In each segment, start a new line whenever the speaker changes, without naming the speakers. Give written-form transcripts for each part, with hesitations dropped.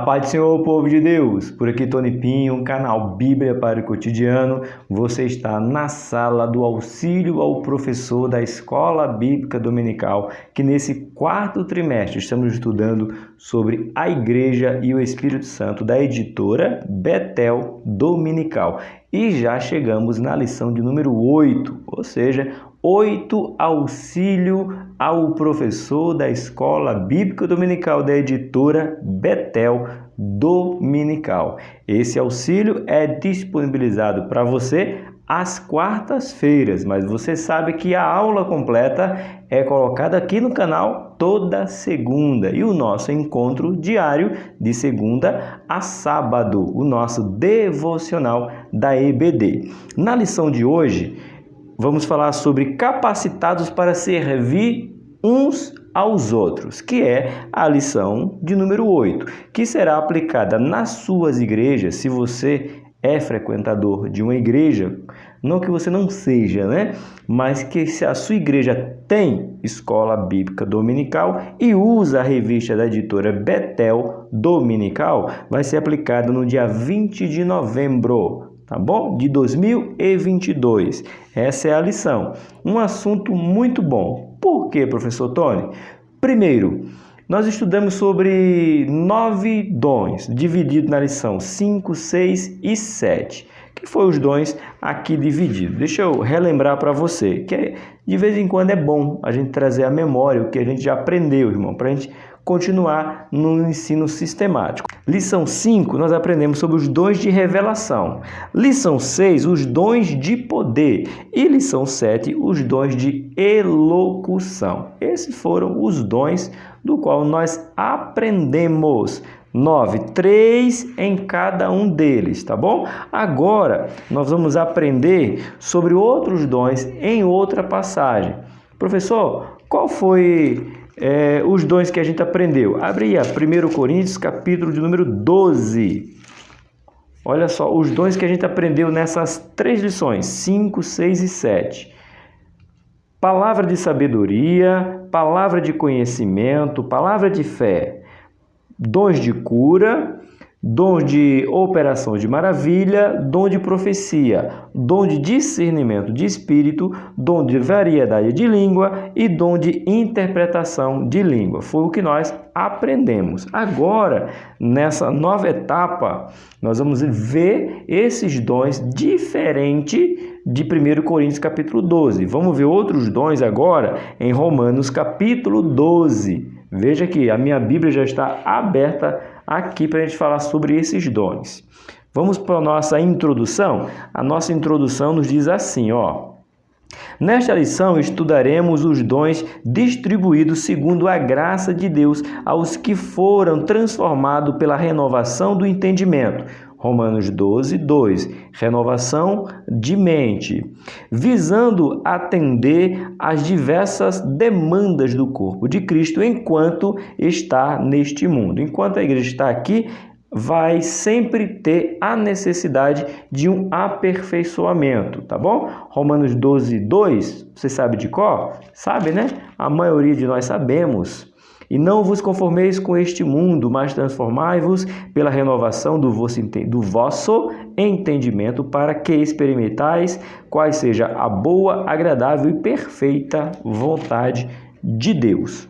paz do Senhor, povo de Deus! Por aqui Tony Pinho, canal Bíblia para o Cotidiano. Você está na sala do auxílio ao professor da Escola Bíblica Dominical, que nesse quarto trimestre estamos estudando sobre a Igreja e o Espírito Santo, da editora Betel Dominical. E já chegamos na lição de número 8, ou seja, 8 auxílio ao professor da Escola Bíblica Dominical da editora Betel Dominical. Esse auxílio é disponibilizado para você às quartas-feiras, mas você sabe que a aula completa é colocada aqui no canal toda segunda e o nosso encontro diário de segunda a sábado, o nosso devocional da EBD. Na lição de hoje, vamos falar sobre capacitados para servir uns aos outros, que é a lição de número 8, que será aplicada nas suas igrejas, se você é frequentador de uma igreja, não que você não seja, né? Mas que se a sua igreja tem escola bíblica dominical e usa a revista da editora Betel Dominical, vai ser aplicada no dia 20 de novembro. Tá bom? De 2022. Essa é a lição. Um assunto muito bom. Por quê, professor Tony? Primeiro, nós estudamos sobre 9 dons, divididos na lição 5, 6 e 7. Que foram os dons aqui divididos? Deixa eu relembrar para você, que de vez em quando é bom a gente trazer à memória o que a gente já aprendeu, irmão, para a gente continuar no ensino sistemático. Lição 5, nós aprendemos sobre os dons de revelação. Lição 6, os dons de poder. E lição 7, os dons de elocução. Esses foram os dons do qual nós aprendemos. 9, 3 em cada um deles, tá bom? Agora, nós vamos aprender sobre outros dons em outra passagem. Professor, qual foi os dons que a gente aprendeu? Abre aí, 1 Coríntios, capítulo de número 12. Olha só, os dons que a gente aprendeu nessas 3 lições, 5, 6 e 7. Palavra de sabedoria, palavra de conhecimento, palavra de fé, dons de cura, dom de operação de maravilha, dom de profecia, dom de discernimento de espírito, dom de variedade de língua e dom de interpretação de língua. Foi o que nós aprendemos. Agora, nessa nova etapa, nós vamos ver esses dons diferentes de 1 Coríntios capítulo 12. Vamos ver outros dons agora em Romanos capítulo 12. Veja que a minha Bíblia já está aberta aqui para a gente falar sobre esses dons. Vamos para a nossa introdução? A nossa introdução nos diz assim, ó. Nesta lição estudaremos os dons distribuídos segundo a graça de Deus aos que foram transformados pela renovação do entendimento. Romanos 12, 2, renovação de mente, visando atender às diversas demandas do corpo de Cristo enquanto está neste mundo. Enquanto a igreja está aqui, vai sempre ter a necessidade de um aperfeiçoamento, tá bom? Romanos 12, 2, você sabe de cor? Sabe, né? A maioria de nós sabemos. E não vos conformeis com este mundo, mas transformai-vos pela renovação do vosso entendimento, para que experimentais qual seja a boa, agradável e perfeita vontade de Deus.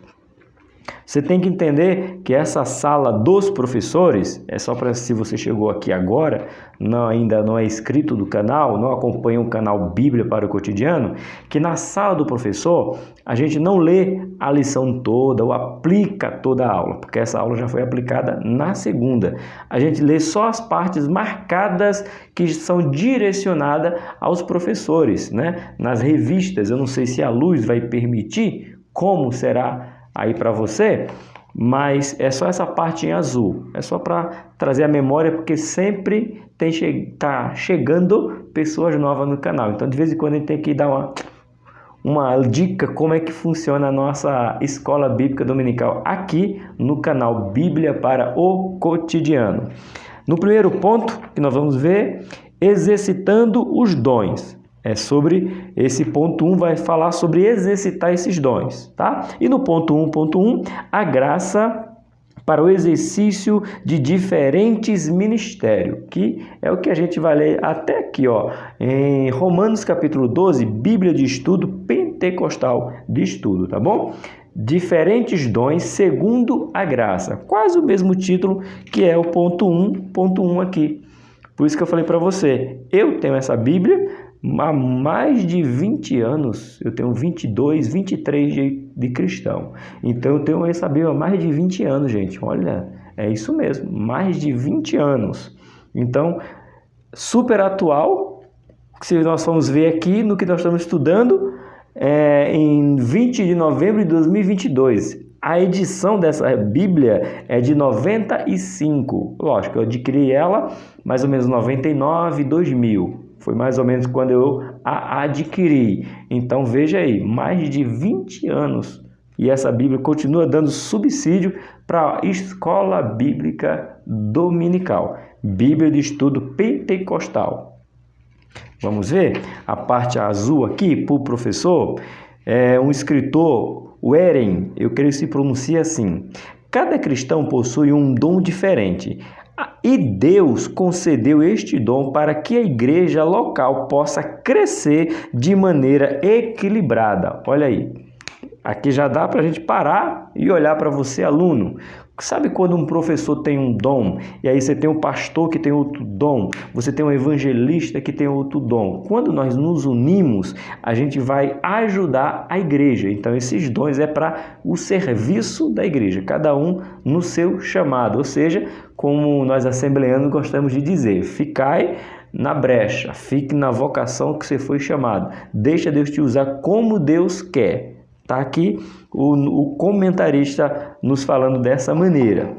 Você tem que entender que essa sala dos professores, é só para se você chegou aqui agora, ainda não é inscrito do canal, não acompanha o canal Bíblia para o Cotidiano, que na sala do professor a gente não lê a lição toda ou aplica toda a aula, porque essa aula já foi aplicada na segunda. A gente lê só as partes marcadas que são direcionadas aos professores, né? Nas revistas, eu não sei se a luz vai permitir, como será aí para você, mas é só essa parte em azul. É só para trazer a memória, porque sempre tá chegando pessoas novas no canal. Então, de vez em quando, a gente tem que dar uma dica como é que funciona a nossa Escola Bíblica Dominical aqui no canal Bíblia para o Cotidiano. No primeiro ponto que nós vamos ver, exercitando os dons. É sobre esse ponto 1, vai falar sobre exercitar esses dons, tá? E no ponto 1.1, a graça para o exercício de diferentes ministérios, que é o que a gente vai ler até aqui, ó, em Romanos capítulo 12, Bíblia de Estudo Pentecostal de Estudo, tá bom? Diferentes dons segundo a graça, quase o mesmo título que é o ponto 1 aqui. Por isso que eu falei para você, eu tenho essa Bíblia há mais de 20 anos, eu tenho 22, 23 de cristão. Então eu tenho essa Bíblia há mais de 20 anos, gente. Olha, é isso mesmo, mais de 20 anos. Então, super atual, se nós formos ver aqui no que nós estamos estudando, em 20 de novembro de 2022. A edição dessa Bíblia é de 95. Lógico, eu adquiri ela mais ou menos 99, 2000. Foi mais ou menos quando eu a adquiri. Então veja aí, mais de 20 anos. E essa Bíblia continua dando subsídio para a Escola Bíblica Dominical. Bíblia de Estudo Pentecostal. Vamos ver a parte azul aqui para o professor. Um escritor, o Eren, eu creio que se pronuncia assim. Cada cristão possui um dom diferente. E Deus concedeu este dom para que a igreja local possa crescer de maneira equilibrada. Olha aí, aqui já dá para a gente parar e olhar para você, aluno. Sabe quando um professor tem um dom, e aí você tem um pastor que tem outro dom, você tem um evangelista que tem outro dom. Quando nós nos unimos, a gente vai ajudar a igreja. Então, esses dons é para o serviço da igreja, cada um no seu chamado. Ou seja, como nós assembleanos gostamos de dizer, ficai na brecha, fique na vocação que você foi chamado. Deixa Deus te usar como Deus quer. Está aqui o comentarista nos falando dessa maneira.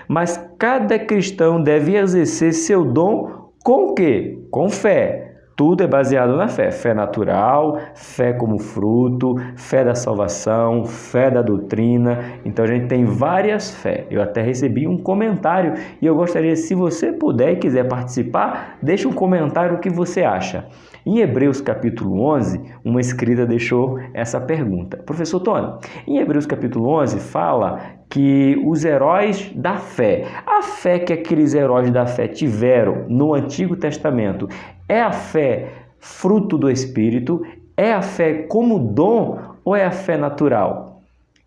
Mas cada cristão deve exercer seu dom com o quê? Com fé. Tudo é baseado na fé. Fé natural, fé como fruto, fé da salvação, fé da doutrina. Então a gente tem várias fés. Eu até recebi um comentário e eu gostaria, se você puder e quiser participar, deixe um comentário o que você acha. Em Hebreus capítulo 11, uma escrita deixou essa pergunta. Professor Tony, em Hebreus capítulo 11 fala que os heróis da fé, a fé que aqueles heróis da fé tiveram no Antigo Testamento, é a fé fruto do Espírito? É a fé como dom ou é a fé natural?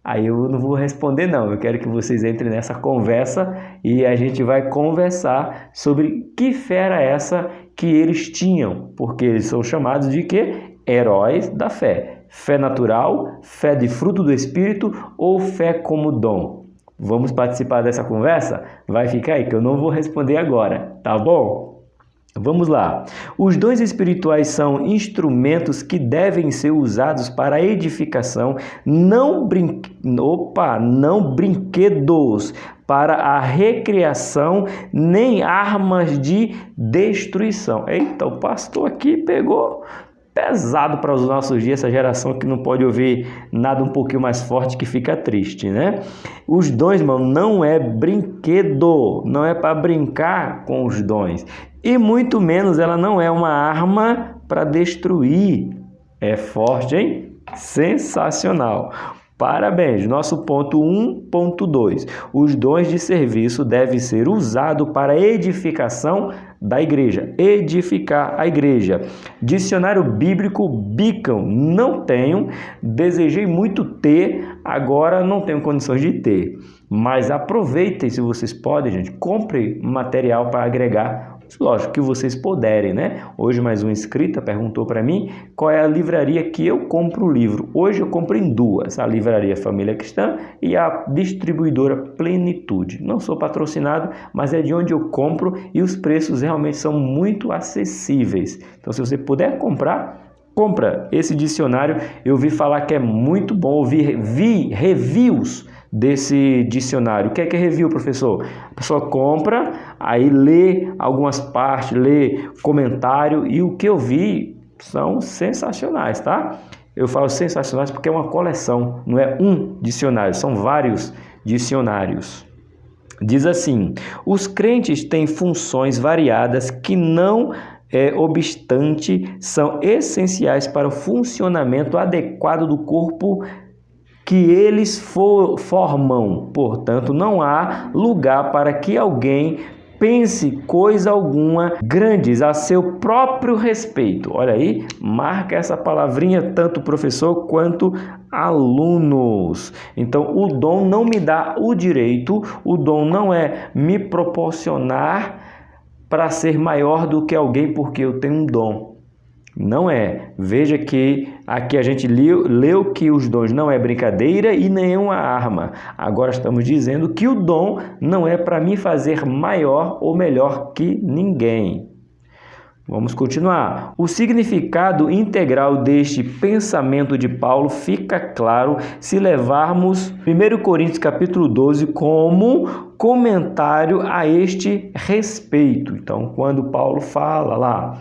Aí eu não vou responder não, eu quero que vocês entrem nessa conversa e a gente vai conversar sobre que fé era essa que eles tinham, porque eles são chamados de quê? Heróis da fé. Fé natural, fé de fruto do Espírito ou fé como dom? Vamos participar dessa conversa? Vai ficar aí que eu não vou responder agora, tá bom? Vamos lá. Os dons espirituais são instrumentos que devem ser usados para a edificação, não brinquedos para a recriação, nem armas de destruição. Eita, o pastor aqui pegou pesado para os nossos dias, essa geração que não pode ouvir nada um pouquinho mais forte que fica triste, né? Os dons, irmão, não é brinquedo, não é para brincar com os dons. E muito menos ela não é uma arma para destruir. É forte, hein? Sensacional. Parabéns! Nosso ponto 1.2. Os dons de serviço devem ser usados para a edificação da igreja. Edificar a igreja. Dicionário bíblico Beacon. Não tenho. Desejei muito ter. Agora não tenho condições de ter. Mas aproveitem, se vocês podem, gente. Compre material para agregar. Lógico que vocês puderem, né? Hoje mais uma inscrita perguntou para mim qual é a livraria que eu compro o livro. Hoje eu compro em duas, a livraria Família Cristã e a distribuidora Plenitude. Não sou patrocinado, mas é de onde eu compro e os preços realmente são muito acessíveis. Então se você puder comprar, compra esse dicionário. Eu vi falar que é muito bom, vi reviews desse dicionário. O que é review, professor? A pessoa compra, aí lê algumas partes, lê comentário, e o que eu vi são sensacionais, tá? Eu falo sensacionais porque é uma coleção, não é um dicionário, são vários dicionários. Diz assim: os crentes têm funções variadas que não obstante, são essenciais para o funcionamento adequado do corpo que eles formam. Portanto, não há lugar para que alguém pense coisa alguma grandes a seu próprio respeito. Olha aí, marca essa palavrinha, tanto professor quanto alunos. Então, o dom não me dá o direito, o dom não é me proporcionar para ser maior do que alguém porque eu tenho um dom. Não é. Veja que aqui a gente leu que os dons não é brincadeira e nenhuma arma. Agora estamos dizendo que o dom não é para me fazer maior ou melhor que ninguém. Vamos continuar. O significado integral deste pensamento de Paulo fica claro se levarmos 1 Coríntios capítulo 12 como comentário a este respeito. Então, quando Paulo fala lá,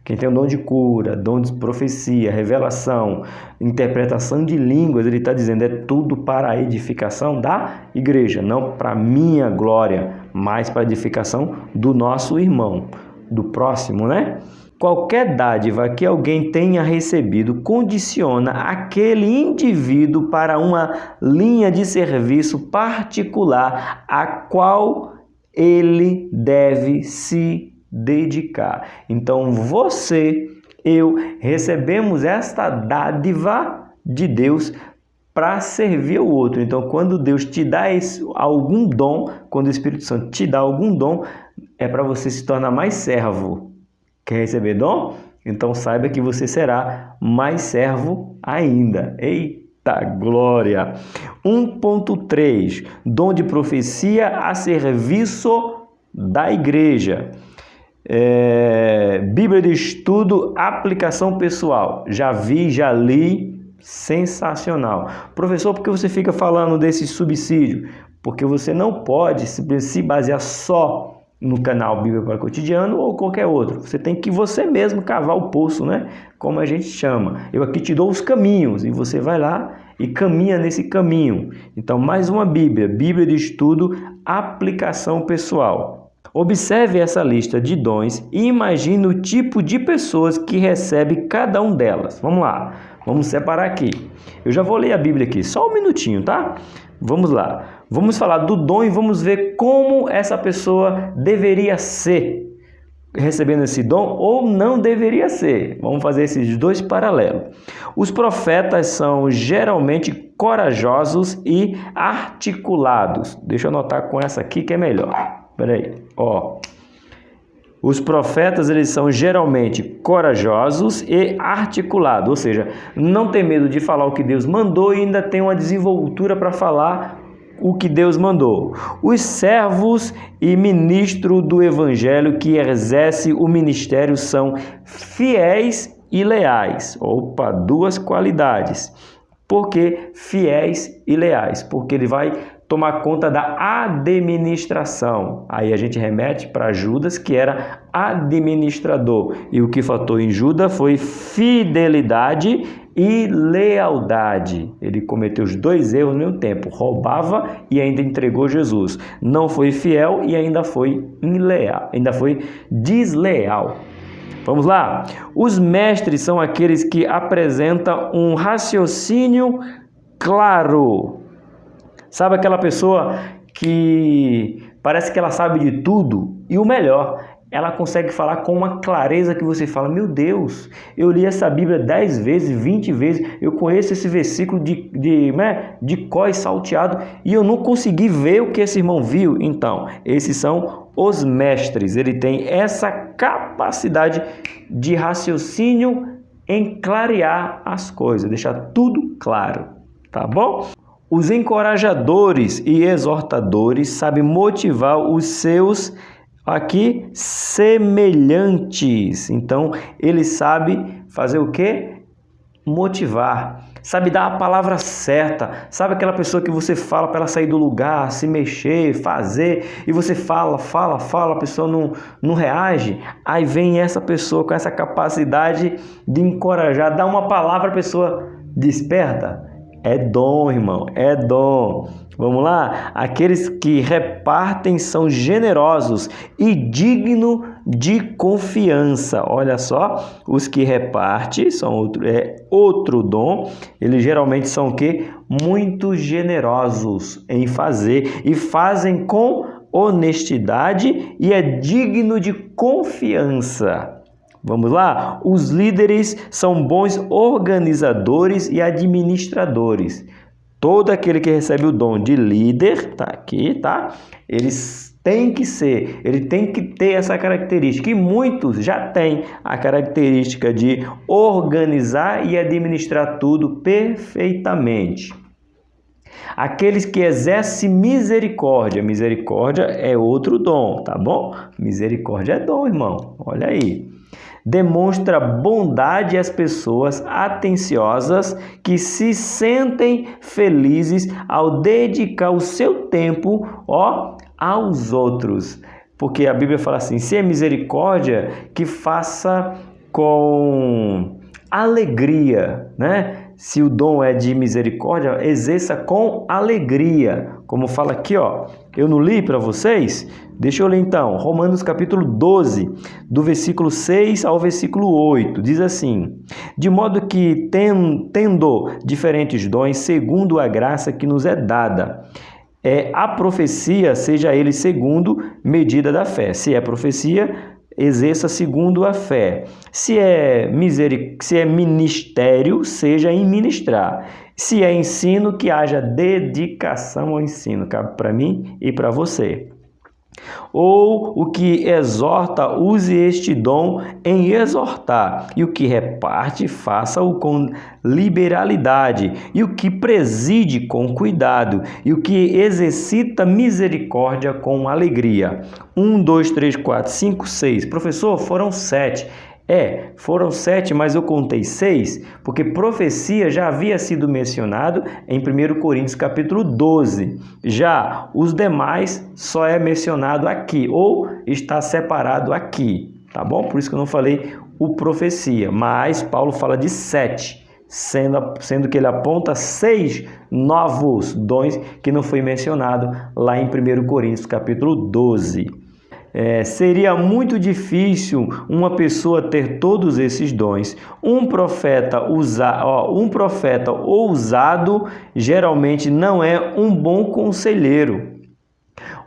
quem tem o dom de cura, dom de profecia, revelação, interpretação de línguas, ele está dizendo, é tudo para a edificação da igreja, não para a minha glória, mas para a edificação do nosso irmão, do próximo, né? Qualquer dádiva que alguém tenha recebido condiciona aquele indivíduo para uma linha de serviço particular a qual ele deve se dedicar. Então eu recebemos esta dádiva de Deus para servir o outro. Então, quando Deus te dá algum dom, quando o Espírito Santo te dá algum dom, é para você se tornar mais servo. Quer receber dom? Então saiba que você será mais servo ainda. Eita glória! 1.3 Dom de profecia a serviço da igreja. Bíblia de estudo, aplicação pessoal. Já vi, já li, sensacional. Professor, por que você fica falando desse subsídio? Porque você não pode se basear só no canal Bíblia para o Cotidiano ou qualquer outro. Você tem que você mesmo cavar o poço, né? Como a gente chama. Eu aqui te dou os caminhos e você vai lá e caminha nesse caminho. Então, mais uma Bíblia. Bíblia de estudo, aplicação pessoal. Observe essa lista de dons e imagine o tipo de pessoas que recebe cada um delas. Vamos lá, vamos separar aqui. Eu já vou ler a Bíblia aqui, só um minutinho, tá? Vamos lá. Vamos falar do dom e vamos ver como essa pessoa deveria ser recebendo esse dom ou não deveria ser. Vamos fazer esses dois paralelos. Os profetas são geralmente corajosos e articulados. Deixa eu anotar com essa aqui que é melhor. Peraí, ó. Os profetas, eles são geralmente corajosos e articulados, ou seja, não tem medo de falar o que Deus mandou e ainda tem uma desenvoltura para falar o que Deus mandou. Os servos e ministros do evangelho que exercem o ministério são fiéis e leais. Opa, duas qualidades. Por que fiéis e leais? Porque ele vai tomar conta da administração. Aí a gente remete para Judas, que era administrador. E o que faltou em Judas foi fidelidade e lealdade. Ele cometeu os dois erros no mesmo tempo. Roubava e ainda entregou Jesus. Não foi fiel e ainda foi inleal, ainda foi desleal. Vamos lá. Os mestres são aqueles que apresentam um raciocínio claro. Sabe aquela pessoa que parece que ela sabe de tudo? E o melhor, ela consegue falar com uma clareza que você fala, meu Deus, eu li essa Bíblia 10 vezes, 20 vezes, eu conheço esse versículo de có e salteado e eu não consegui ver o que esse irmão viu. Então, esses são os mestres. Ele tem essa capacidade de raciocínio em clarear as coisas, deixar tudo claro, tá bom? Os encorajadores e exortadores sabem motivar os seus aqui semelhantes. Então, ele sabe fazer o quê? Motivar. Sabe dar a palavra certa. Sabe aquela pessoa que você fala para ela sair do lugar, se mexer, fazer, e você fala, a pessoa não reage. Aí vem essa pessoa com essa capacidade de encorajar, dá uma palavra, a pessoa desperta. É dom, irmão, é dom. Vamos lá? Aqueles que repartem são generosos e dignos de confiança. Olha só, os que repartem são outro dom. Eles geralmente são o quê? Muito generosos em fazer e fazem com honestidade e é digno de confiança. Vamos lá? Os líderes são bons organizadores e administradores. Todo aquele que recebe o dom de líder, tá aqui, tá? Ele tem que ter essa característica. E muitos já têm a característica de organizar e administrar tudo perfeitamente. Aqueles que exercem misericórdia. Misericórdia é outro dom, tá bom? Misericórdia é dom, irmão. Olha aí. Demonstra bondade às pessoas atenciosas que se sentem felizes ao dedicar o seu tempo, aos outros. Porque a Bíblia fala assim, se é misericórdia, que faça com alegria, né? Se o dom é de misericórdia, exerça com alegria. Como fala aqui, eu não li para vocês? Deixa eu ler então. Romanos capítulo 12, do versículo 6 ao versículo 8, diz assim: de modo que tendo diferentes dons, segundo a graça que nos é dada, a profecia, seja ele segundo medida da fé. Se é profecia, exerça segundo a fé. Se é ministério, seja em ministrar. Se é ensino, que haja dedicação ao ensino. Cabe para mim e para você. Ou o que exorta, use este dom em exortar, e o que reparte, faça-o com liberalidade, e o que preside com cuidado, e o que exercita misericórdia com alegria. 1, 2, 3, 4, 5, 6. Professor, foram 7. Foram 7, mas eu contei 6, porque profecia já havia sido mencionado em 1 Coríntios capítulo 12. Já os demais só é mencionado aqui, ou está separado aqui, tá bom? Por isso que eu não falei o profecia, mas Paulo fala de 7, sendo que ele aponta 6 novos dons que não foi mencionado lá em 1 Coríntios capítulo 12. Seria muito difícil uma pessoa ter todos esses dons. Um profeta ousado geralmente não é um bom conselheiro.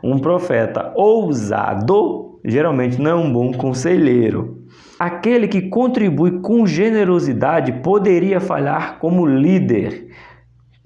Um profeta ousado geralmente não é um bom conselheiro. Aquele que contribui com generosidade poderia falhar como líder.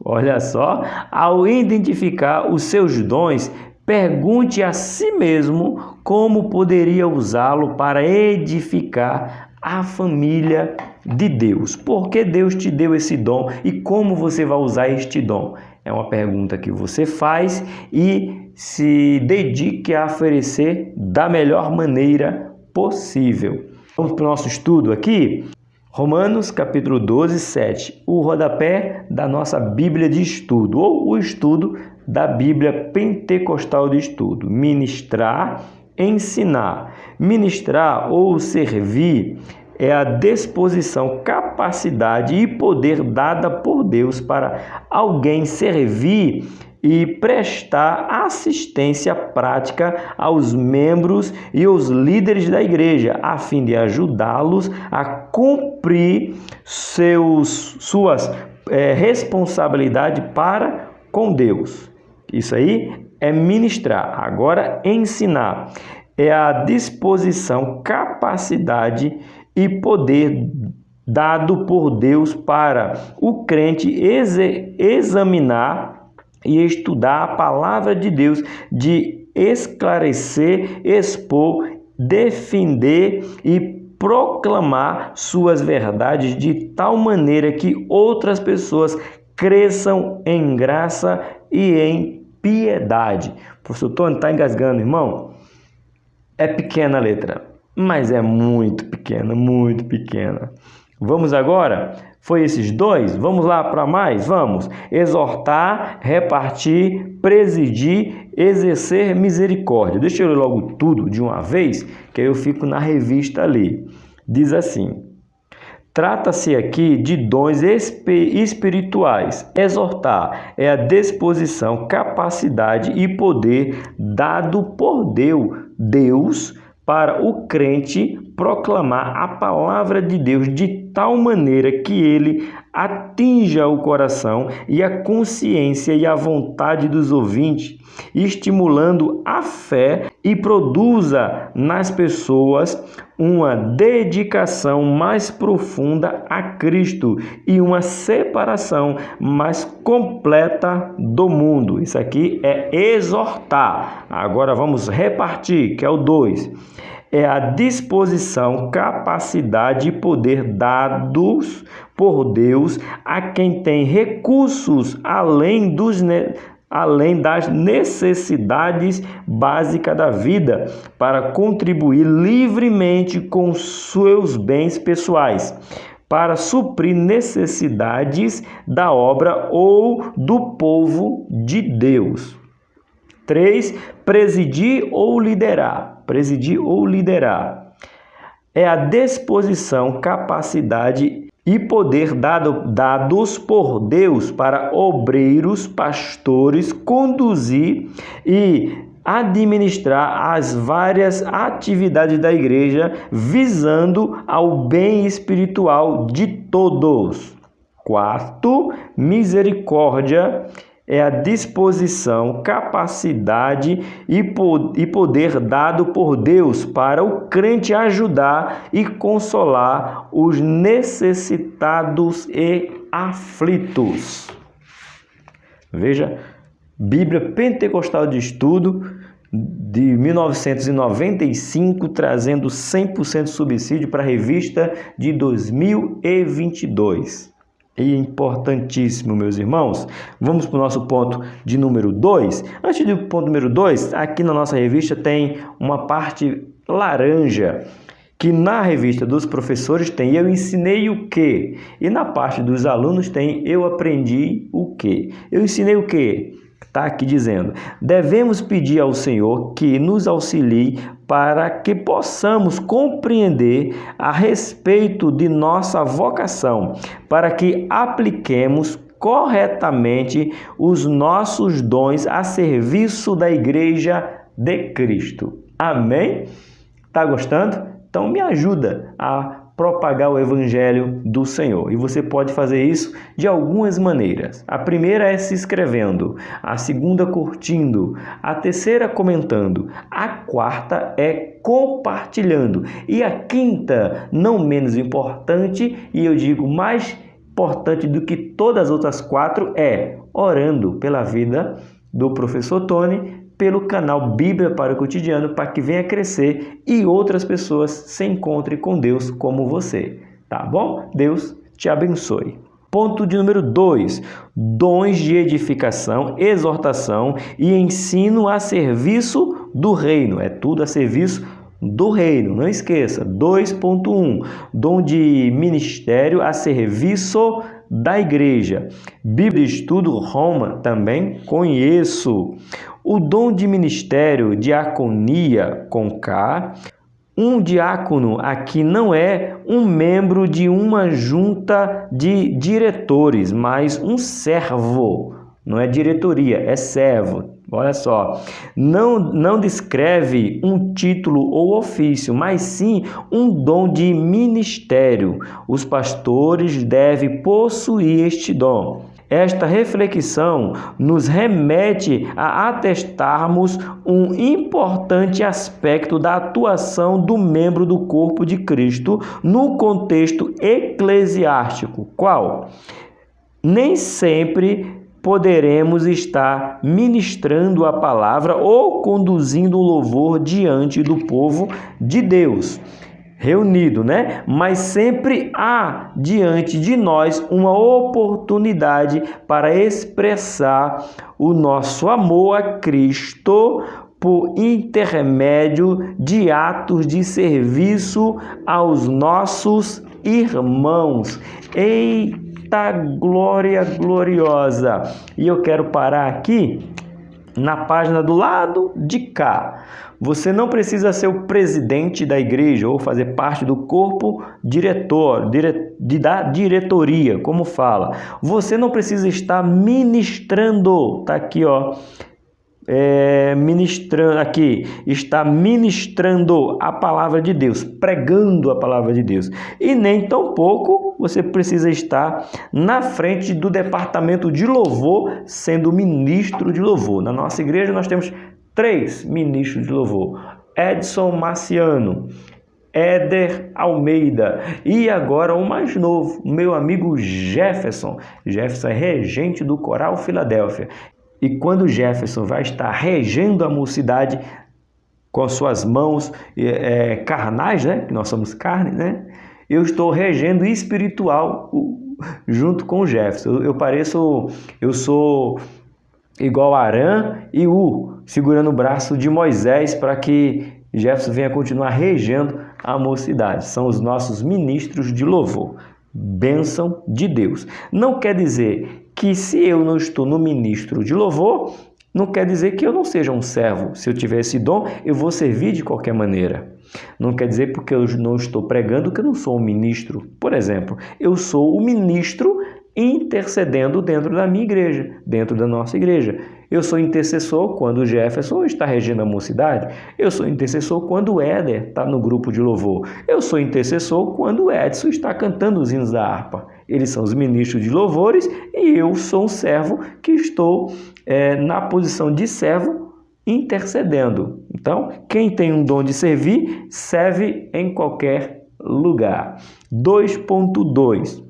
Olha só, ao identificar os seus dons, pergunte a si mesmo como poderia usá-lo para edificar a família de Deus. Por que Deus te deu esse dom e como você vai usar este dom? É uma pergunta que você faz e se dedique a oferecer da melhor maneira possível. Vamos para o nosso estudo aqui? Romanos capítulo 12, 7, o rodapé da nossa Bíblia de estudo, ou o estudo da Bíblia Pentecostal de estudo. Ministrar, ensinar. Ministrar ou servir é a disposição, capacidade e poder dada por Deus para alguém servir e prestar assistência prática aos membros e aos líderes da igreja, a fim de ajudá-los a cumprir suas responsabilidades para com Deus. Isso aí é ministrar. Agora, ensinar é a disposição, capacidade e poder dado por Deus para o crente examinar e estudar a palavra de Deus, de esclarecer, expor, defender e proclamar suas verdades de tal maneira que outras pessoas cresçam em graça e em piedade. O professor Tony está engasgando, irmão? É pequena a letra, mas é muito pequena, muito pequena. Vamos agora? Foi esses 2? Vamos lá para mais? Vamos. Exortar, repartir, presidir, exercer misericórdia. Deixa eu ler logo tudo de uma vez, que aí eu fico na revista ali. Diz assim: Trata-se aqui de dons espirituais. Exortar é a disposição, capacidade e poder dado por Deus para o crente proclamar a palavra de Deus de tal maneira que ele atinja o coração e a consciência e a vontade dos ouvintes, estimulando a fé e produza nas pessoas uma dedicação mais profunda a Cristo e uma separação mais completa do mundo. Isso aqui é exortar. Agora vamos repartir, que é o 2. É a disposição, capacidade e poder dados por Deus a quem tem recursos além das necessidades básicas da vida, para contribuir livremente com seus bens pessoais, para suprir necessidades da obra ou do povo de Deus. 3. Presidir ou liderar. É a disposição, capacidade e poder dados por Deus para obreiros, pastores, conduzir e administrar as várias atividades da igreja, visando ao bem espiritual de todos. 4. Misericórdia é a disposição, capacidade e poder dado por Deus para o crente ajudar e consolar os necessitados e aflitos. Veja, Bíblia Pentecostal de Estudo de 1995, trazendo 100% subsídio para a revista de 2022. E importantíssimo, meus irmãos. Vamos para o nosso ponto de número 2. Antes do ponto número 2, aqui na nossa revista tem uma parte laranja, que na revista dos professores tem eu ensinei o quê? E na parte dos alunos tem eu aprendi o quê? Eu ensinei o quê? Está aqui dizendo: devemos pedir ao Senhor que nos auxilie para que possamos compreender a respeito de nossa vocação, para que apliquemos corretamente os nossos dons a serviço da Igreja de Cristo. Amém? Está gostando? Então me ajuda a propagar o Evangelho do Senhor. E você pode fazer isso de algumas maneiras. A primeira é se inscrevendo, a segunda curtindo, a terceira comentando, a quarta é compartilhando e a quinta, não menos importante, e eu digo mais importante do que todas as outras 4, é orando pela vida do professor Tony, pelo canal Bíblia para o Cotidiano, para que venha crescer e outras pessoas se encontrem com Deus como você. Tá bom? Deus te abençoe. Ponto de número 2. Dons de edificação, exortação e ensino a serviço do reino. É tudo a serviço do reino. Não esqueça. 2.1. Dom de ministério a serviço da igreja. Bíblia de Estudo Roma também conheço. O dom de ministério, diaconia com K. Um diácono aqui não é um membro de uma junta de diretores, mas um servo. Não é diretoria, é servo. Olha só, não descreve um título ou ofício, mas sim um dom de ministério. Os pastores devem possuir este dom. Esta reflexão nos remete a atestarmos um importante aspecto da atuação do membro do corpo de Cristo no contexto eclesiástico. Qual? Nem sempre poderemos estar ministrando a palavra ou conduzindo o louvor diante do povo de Deus reunido, né? Mas sempre há diante de nós uma oportunidade para expressar o nosso amor a Cristo por intermédio de atos de serviço aos nossos irmãos. Eita glória gloriosa! E eu quero parar aqui na página do lado de cá, Você não precisa ser o presidente da igreja ou fazer parte do corpo diretor, da diretoria, como fala. Você não precisa estar ministrando, tá aqui, ó. Está ministrando a palavra de Deus, pregando a palavra de Deus. E nem tampouco você precisa estar na frente do departamento de louvor, sendo ministro de louvor. Na nossa igreja nós temos 3 ministros de louvor: Edson Marciano, Éder Almeida e agora o mais novo, meu amigo Jefferson. Jefferson é regente do Coral Filadélfia. E quando Jefferson vai estar regendo a mocidade com as suas mãos carnais, né? Que nós somos carne, né? Eu estou regendo espiritual junto com o Jefferson. Eu sou igual a Arã e segurando o braço de Moisés para que Jefferson venha continuar regendo a mocidade. São os nossos ministros de louvor. Bênção de Deus. Não quer dizer que se eu não estou no ministro de louvor, não quer dizer que eu não seja um servo. Se eu tiver esse dom, eu vou servir de qualquer maneira. Não quer dizer porque eu não estou pregando que eu não sou um ministro. Por exemplo, eu sou o ministro intercedendo dentro da minha igreja, dentro da nossa igreja. Eu sou intercessor quando o Jefferson está regendo a mocidade. Eu sou intercessor quando o Éder está no grupo de louvor. Eu sou intercessor quando o Edson está cantando os hinos da harpa. Eles são os ministros de louvores e eu sou um servo que estou na posição de servo intercedendo. Então, quem tem um dom de servir, serve em qualquer lugar. 2.2.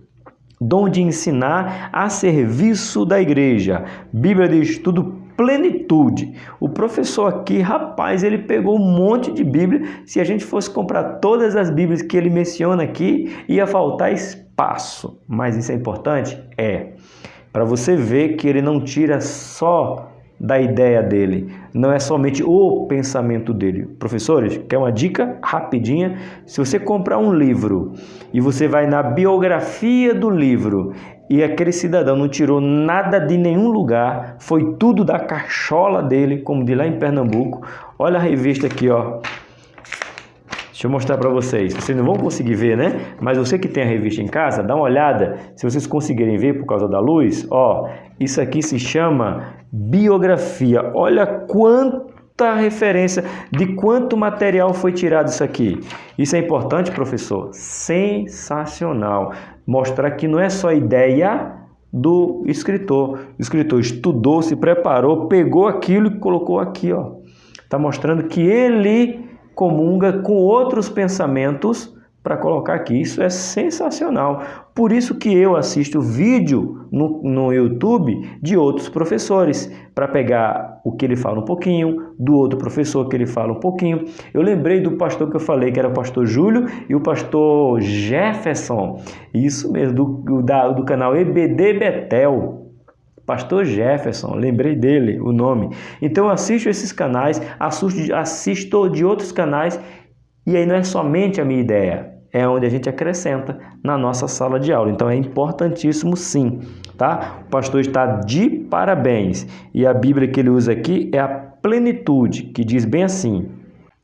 Dom de ensinar a serviço da igreja. Bíblia de Estudo Plenitude. O professor aqui, rapaz, ele pegou um monte de Bíblia. Se a gente fosse comprar todas as Bíblias que ele menciona aqui, ia faltar espaço. Mas isso é importante? Para você ver que ele não tira só da ideia dele, não é somente o pensamento dele. Professores, quer uma dica rapidinha? Se você comprar um livro e você vai na biografia do livro e aquele cidadão não tirou nada de nenhum lugar, foi tudo da cachola dele, como de lá em Pernambuco. Olha a revista aqui, ó. Deixa eu mostrar para vocês. Vocês não vão conseguir ver, né? Mas você que tem a revista em casa, dá uma olhada. Se vocês conseguirem ver por causa da luz, ó, isso aqui se chama biografia. Olha quanta referência, de quanto material foi tirado isso aqui. Isso é importante, professor? Sensacional. Mostrar que não é só ideia do escritor. O escritor estudou, se preparou, pegou aquilo e colocou aqui, ó. Tá mostrando que ele comunga com outros pensamentos para colocar aqui. Isso é sensacional. Por isso que eu assisto vídeo no YouTube de outros professores, para pegar o que ele fala um pouquinho, do outro professor que ele fala um pouquinho. Eu lembrei do pastor que eu falei, que era o pastor Júlio e o pastor Jefferson. Isso mesmo, do canal EBD Betel. Pastor Jefferson, lembrei dele, o nome. Então eu assisto esses canais, assisto de outros canais, e aí não é somente a minha ideia, é onde a gente acrescenta na nossa sala de aula. Então é importantíssimo sim, tá? O pastor está de parabéns. E a Bíblia que ele usa aqui é a Plenitude, que diz bem assim: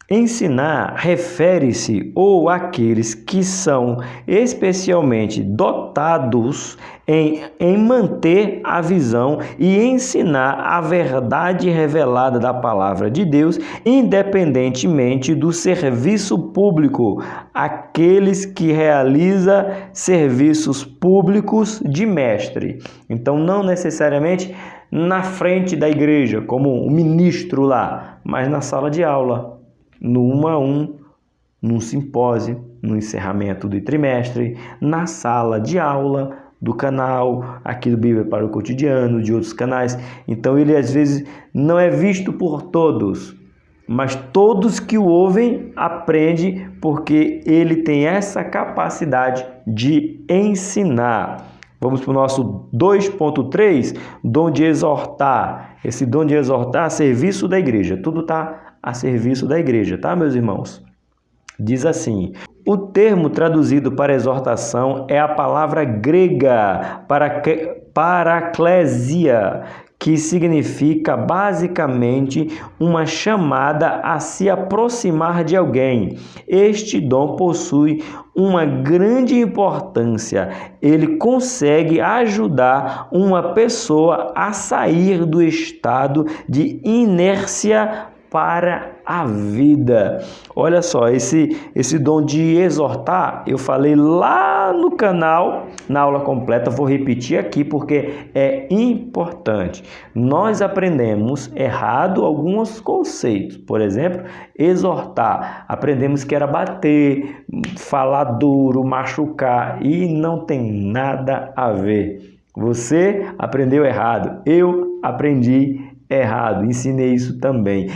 ensinar refere-se ou àqueles que são especialmente dotados em manter a visão e ensinar a verdade revelada da palavra de Deus, independentemente do serviço público, aqueles que realizam serviços públicos de mestre. Então, não necessariamente na frente da igreja, como um ministro lá, mas na sala de aula, no 1 a 1, num simpósio, no encerramento do trimestre, na sala de aula do canal, aqui do Bíblia para o Cotidiano, de outros canais. Então ele às vezes não é visto por todos, mas todos que o ouvem aprendem, porque ele tem essa capacidade de ensinar. Vamos para o nosso 2.3, dom de exortar. Esse dom de exortar a serviço da igreja. Tudo está a serviço da igreja, tá, meus irmãos? Diz assim: o termo traduzido para exortação é a palavra grega paraclesia, que significa basicamente uma chamada a se aproximar de alguém. Este dom possui uma grande importância. Ele consegue ajudar uma pessoa a sair do estado de inércia para a vida. Olha só, esse dom de exortar, eu falei lá no canal, na aula completa, vou repetir aqui porque é importante. Nós aprendemos errado alguns conceitos. Por exemplo, exortar. Aprendemos que era bater, falar duro, machucar, e não tem nada a ver. Você aprendeu errado, eu aprendi errado, ensinei isso também.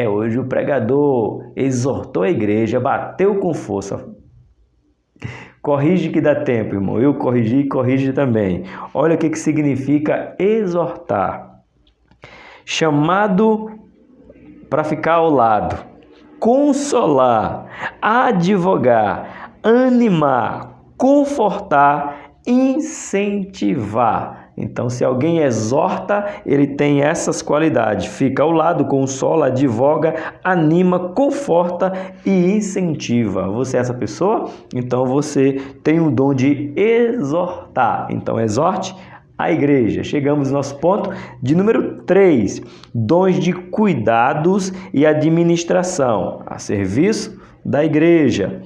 Hoje o pregador exortou a igreja, bateu com força. Corrige que dá tempo, irmão. Eu corrigi e corrige também. Olha o que significa exortar. Chamado para ficar ao lado, consolar, advogar, animar, confortar, incentivar. Então, se alguém exorta, ele tem essas qualidades. Fica ao lado, consola, advoga, anima, conforta e incentiva. Você é essa pessoa? Então, você tem o dom de exortar. Então, exorte a igreja. Chegamos no nosso ponto de número 3. Dons de cuidados e administração a serviço da igreja.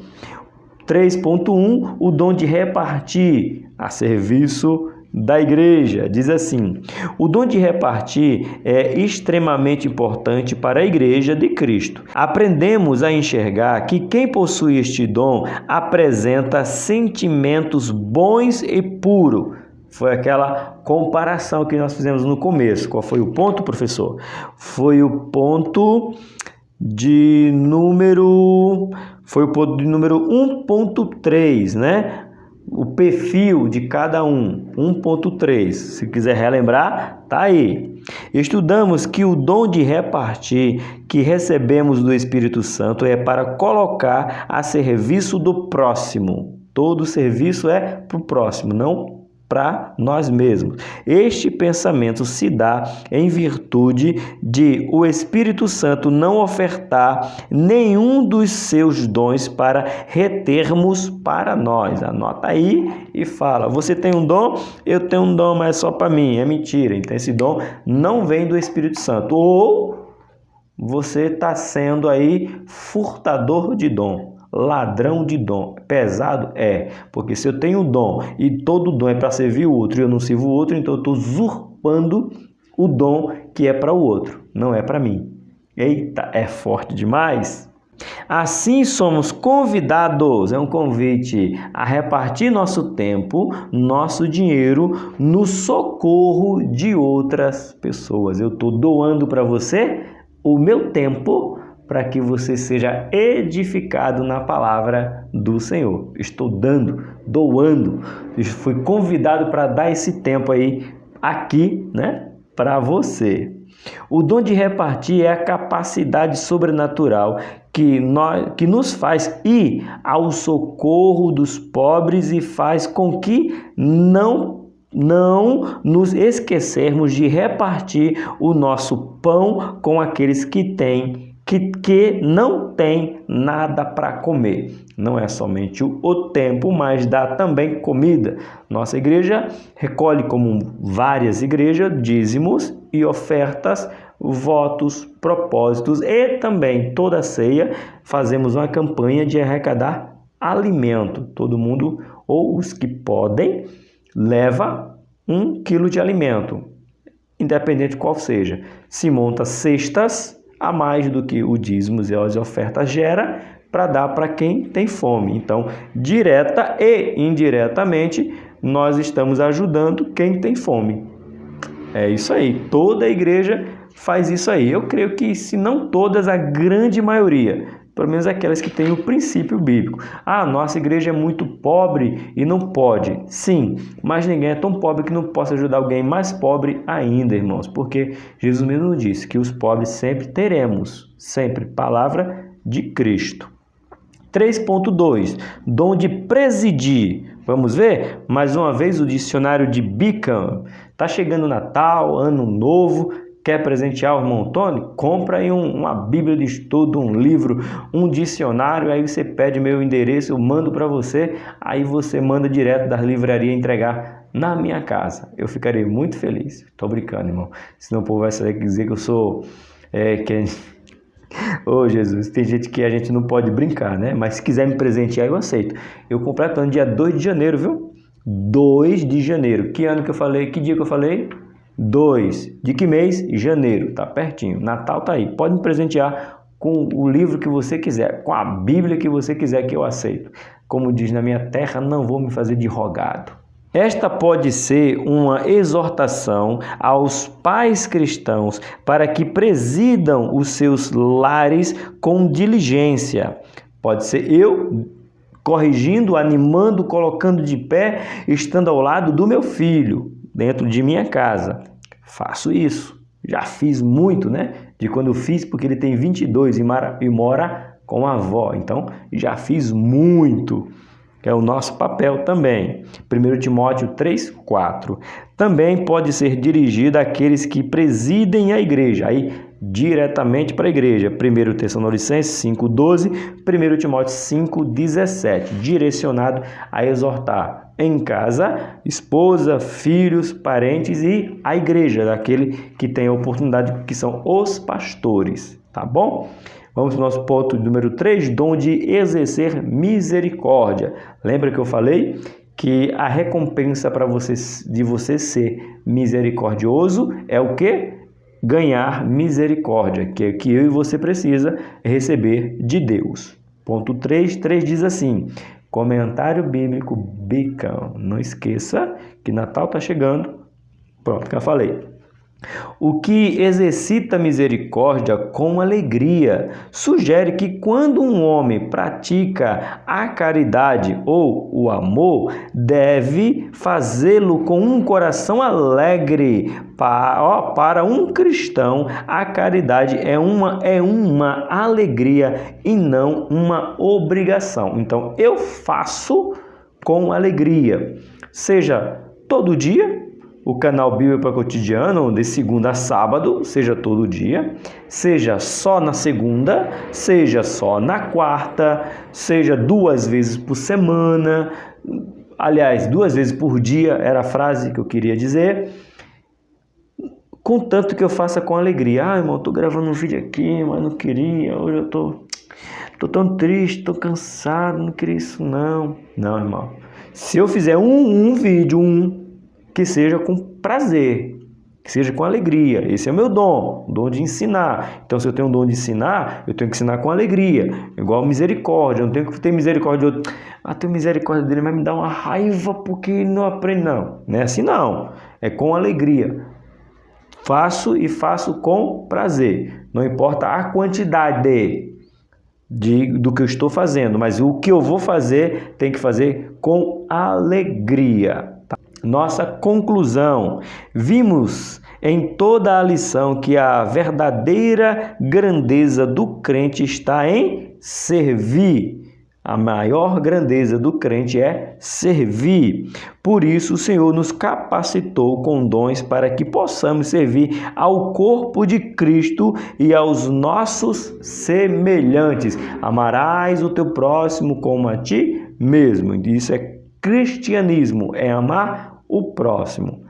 3.1, o dom de repartir a serviço da igreja. Diz assim: o dom de repartir é extremamente importante para a igreja de Cristo. Aprendemos a enxergar que quem possui este dom apresenta sentimentos bons e puros. Foi aquela comparação que nós fizemos no começo. Qual foi o ponto, professor? Foi o ponto de número 1.3, né? O perfil de cada um, 1.3. Se quiser relembrar, tá aí. Estudamos que o dom de repartir que recebemos do Espírito Santo é para colocar a serviço do próximo. Todo serviço é para o próximo, não para nós mesmos. Este pensamento se dá em virtude de o Espírito Santo não ofertar nenhum dos seus dons para retermos para nós. Anota aí e fala: você tem um dom? Eu tenho um dom, mas é só para mim. É mentira. Então esse dom não vem do Espírito Santo. Ou você está sendo aí furtador de dom. Ladrão de dom. Pesado? Porque se eu tenho um dom e todo dom é para servir o outro e eu não sirvo o outro, então eu estou usurpando o dom que é para o outro, não é para mim. Eita, é forte demais. Assim somos convidados, é um convite, a repartir nosso tempo, nosso dinheiro no socorro de outras pessoas. Eu estou doando para você o meu tempo para que você seja edificado na palavra do Senhor. Estou doando. Fui convidado para dar esse tempo aí, aqui, né, para você. O dom de repartir é a capacidade sobrenatural que nos faz ir ao socorro dos pobres e faz com que não nos esquecermos de repartir o nosso pão com aqueles que não tem nada para comer. Não é somente o tempo, mas dá também comida. Nossa igreja recolhe, como várias igrejas, dízimos e ofertas, votos, propósitos, e também toda ceia fazemos uma campanha de arrecadar alimento. Todo mundo, ou os que podem, leva 1 quilo de alimento, independente de qual seja. Se monta cestas a mais do que o dízimos e as ofertas gera, para dar para quem tem fome. Então, direta e indiretamente, nós estamos ajudando quem tem fome. É isso aí. Toda a igreja faz isso aí. Eu creio que, se não todas, a grande maioria, pelo menos aquelas que têm o princípio bíblico. Nossa igreja é muito pobre e não pode. Sim, mas ninguém é tão pobre que não possa ajudar alguém mais pobre ainda, irmãos. Porque Jesus mesmo disse que os pobres sempre teremos. Sempre. Palavra de Cristo. 3.2. Dom de presidir. Vamos ver? Mais uma vez o dicionário de Beacon Tá chegando Natal, Ano Novo, quer presentear o irmão Tony? Compra aí uma Bíblia de estudo, um livro, um dicionário, aí você pede meu endereço, eu mando para você, aí você manda direto da livraria entregar na minha casa. Eu ficarei muito feliz. Tô brincando, irmão. Senão o povo vai dizer que eu sou... Ô Jesus, tem gente que a gente não pode brincar, né? Mas se quiser me presentear, eu aceito. Eu completo no dia 2 de janeiro, viu? 2 de janeiro. Que ano que eu falei? Que dia que eu falei? 2. De que mês? Janeiro. Tá pertinho. Natal tá aí. Pode me presentear com o livro que você quiser, com a Bíblia que você quiser, que eu aceito. Como diz na minha terra, não vou me fazer de rogado. Esta pode ser uma exortação aos pais cristãos para que presidam os seus lares com diligência. Pode ser eu corrigindo, animando, colocando de pé, estando ao lado do meu filho, dentro de minha casa. Faço isso. Já fiz muito, né? De quando eu fiz, porque ele tem 22 e mora com a avó. Então, já fiz muito. É o nosso papel também. 1 Timóteo 3:4. Também pode ser dirigida àqueles que presidem a igreja. Aí, diretamente para a igreja. 1 Tessalonicenses 5:12, 1 Timóteo 5:17. Direcionado a exortar em casa, esposa, filhos, parentes e a igreja, daquele que tem a oportunidade, que são os pastores. Tá bom? Vamos para o nosso ponto número 3, dom de exercer misericórdia. Lembra que eu falei que a recompensa para de você ser misericordioso é o quê? Ganhar misericórdia, que é o que eu e você precisa receber de Deus. Ponto 3 diz assim, comentário bíblico bicão. Não esqueça que Natal está chegando. Pronto, que eu falei. O que exercita misericórdia com alegria sugere que quando um homem pratica a caridade ou o amor, deve fazê-lo com um coração alegre. Para um cristão, a caridade é uma alegria e não uma obrigação. Então, eu faço com alegria, seja todo dia, o canal Bíblia para Cotidiano, de segunda a sábado, seja todo dia, seja só na segunda, seja só na quarta, seja 2 vezes por semana, aliás, 2 vezes por dia, era a frase que eu queria dizer, contanto que eu faça com alegria. Ah, irmão, estou gravando um vídeo aqui, mas não queria, hoje eu tô tão triste, estou cansado, não queria isso não. Não, irmão, se eu fizer um vídeo, que seja com prazer, que seja com alegria. Esse é o meu dom, o dom de ensinar. Então, se eu tenho um dom de ensinar, eu tenho que ensinar com alegria. Igual misericórdia, eu não tenho que ter misericórdia de outro. Ah, tenho misericórdia dele, mas me dá uma raiva porque ele não aprende. Não, não é assim não. É com alegria. Faço e faço com prazer. Não importa a quantidade do que eu estou fazendo, mas o que eu vou fazer, tem que fazer com alegria. Nossa conclusão. Vimos em toda a lição que a verdadeira grandeza do crente está em servir. A maior grandeza do crente é servir. Por isso, o Senhor nos capacitou com dons para que possamos servir ao corpo de Cristo e aos nossos semelhantes. Amarás o teu próximo como a ti mesmo. Isso é cristianismo, é amar o próximo.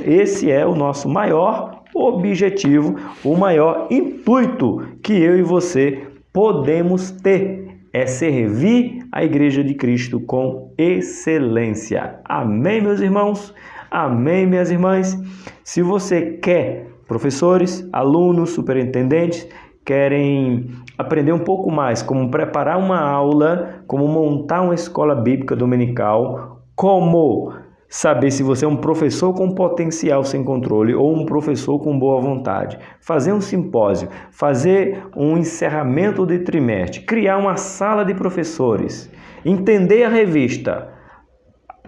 Esse é o nosso maior objetivo, o maior intuito que eu e você podemos ter, é servir a Igreja de Cristo com excelência. Amém, meus irmãos? Amém, minhas irmãs? Se você quer, professores, alunos, superintendentes, querem aprender um pouco mais como preparar uma aula, como montar uma escola bíblica dominical, como saber se você é um professor com potencial sem controle ou um professor com boa vontade, fazer um simpósio, fazer um encerramento de trimestre, criar uma sala de professores, entender a revista,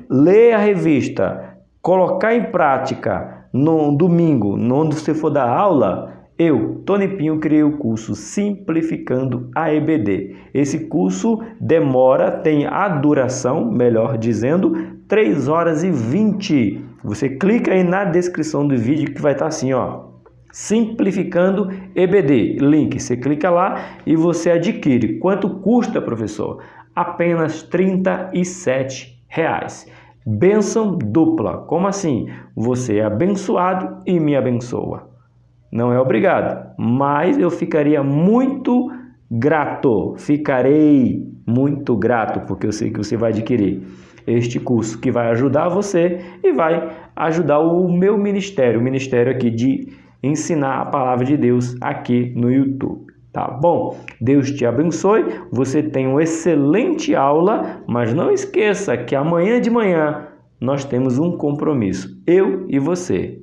ler a revista, colocar em prática no domingo, onde você for dar aula, Eu, Tony Pinho, criei o curso Simplificando a EBD. Esse curso tem a duração, melhor dizendo, 3 horas e 20. Você clica aí na descrição do vídeo que vai estar assim, ó. Simplificando EBD, link, você clica lá e você adquire. Quanto custa, professor? Apenas R$ 37. Bênção dupla, como assim? Você é abençoado e me abençoa. Não é obrigado, mas eu ficarei muito grato, porque eu sei que você vai adquirir este curso que vai ajudar você e vai ajudar o meu ministério, o ministério aqui de ensinar a palavra de Deus aqui no YouTube. Tá bom? Deus te abençoe, você tem uma excelente aula, mas não esqueça que amanhã de manhã nós temos um compromisso, eu e você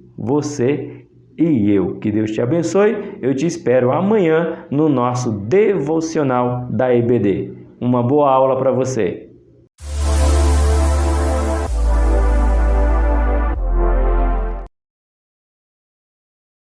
e eu. Que Deus te abençoe, eu te espero amanhã no nosso devocional da EBD. Uma boa aula para você.